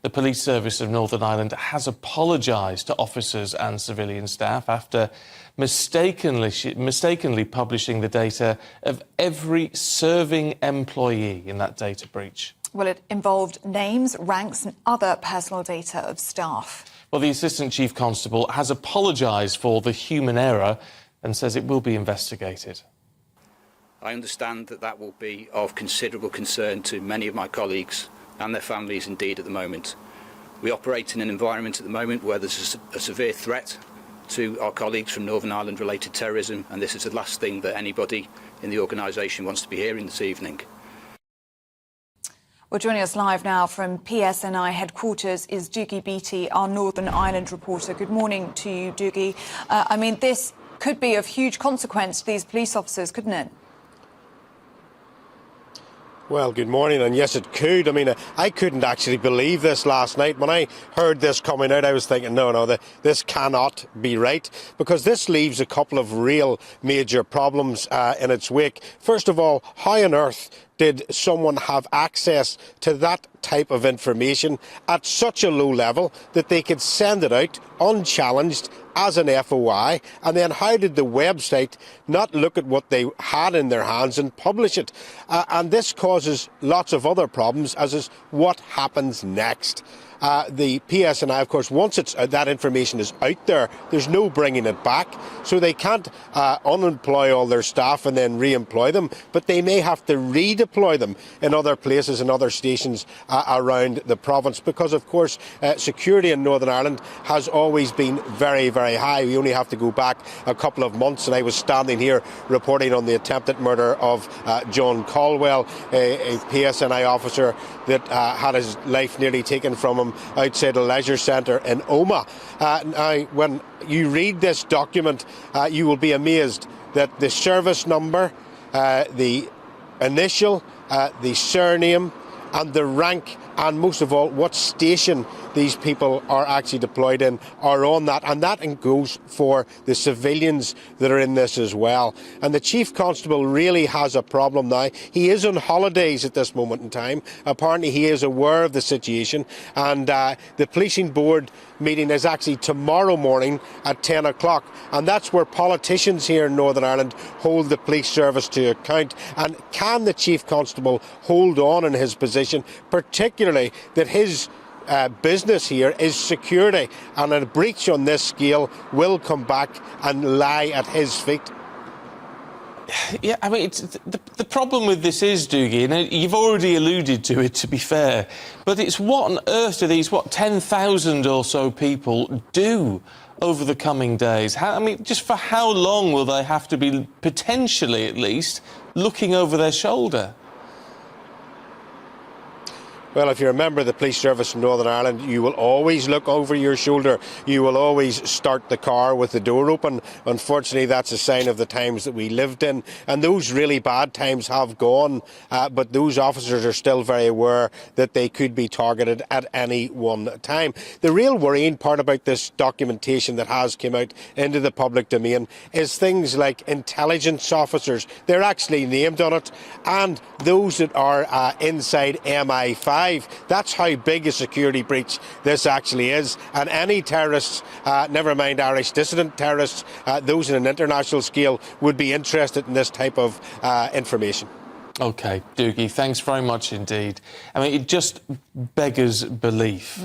The police service of Northern Ireland has apologised to officers and civilian staff after mistakenly publishing the data of every serving employee in that data breach. Well, it involved names, ranks and other personal data of staff. Well, the Assistant Chief Constable has apologised for the human error and says it will be investigated. I understand that that will be of considerable concern to many of my colleagues and their families indeed at the moment. We operate in an environment at the moment where there's a severe threat to our colleagues from Northern Ireland related terrorism, and this is the last thing that anybody in the organisation wants to be hearing this evening. Well, joining us live now from PSNI headquarters is Dougie Beattie, our Northern Ireland reporter. Good morning to you, Dougie. I mean, this could be of huge consequence to these police officers, couldn't it? Well, good morning, and yes, it could. I mean, I couldn't actually believe this last night. When I heard this coming out, I was thinking, no, this cannot be right, because this leaves a couple of real major problems in its wake. First of all, how on earth did someone have access to that type of information at such a low level that they could send it out unchallenged as an FOI? And then how did the website not look at what they had in their hands and publish it? And this causes lots of other problems, as is what happens next. The PSNI, of course, once that information is out there, there's no bringing it back. So they can't unemploy all their staff and then re-employ them, but they may have to redeploy them in other places and other stations around the province, because, of course, security in Northern Ireland has always been very, very high. We only have to go back a couple of months, and I was standing here reporting on the attempted murder of John Caldwell, a PSNI officer that had his life nearly taken from him outside a leisure centre in Omagh. Now, when you read this document, you will be amazed that the service number, the initial, the surname and the rank, and most of all what station these people are actually deployed in, are on that, and that goes for the civilians that are in this as well. And the Chief Constable really has a problem now. He is on holidays at this moment in time. Apparently he is aware of the situation, and the policing board meeting is actually tomorrow morning at 10 o'clock, and that's where politicians here in Northern Ireland hold the police service to account. And can the Chief Constable hold on in his position, particularly that his business here is security, and a breach on this scale will come back and lie at his feet? Yeah, I mean, the problem with this is, Dougie, and you've already alluded to it, to be fair, but it's what on earth do these, 10,000 or so people do over the coming days? I mean, just for how long will they have to be, potentially at least, looking over their shoulder? Well, if you're a member of the police service in Northern Ireland, you will always look over your shoulder. You will always start the car with the door open. Unfortunately, that's a sign of the times that we lived in. And those really bad times have gone, but those officers are still very aware that they could be targeted at any one time. The real worrying part about this documentation that has come out into the public domain is things like intelligence officers. They're actually named on it, and those that are inside MI5. That's how big a security breach this actually is. And any terrorists, never mind Irish dissident terrorists, those in an international scale, would be interested in this type of information. OK, Dougie, thanks very much indeed. I mean, it just beggars belief.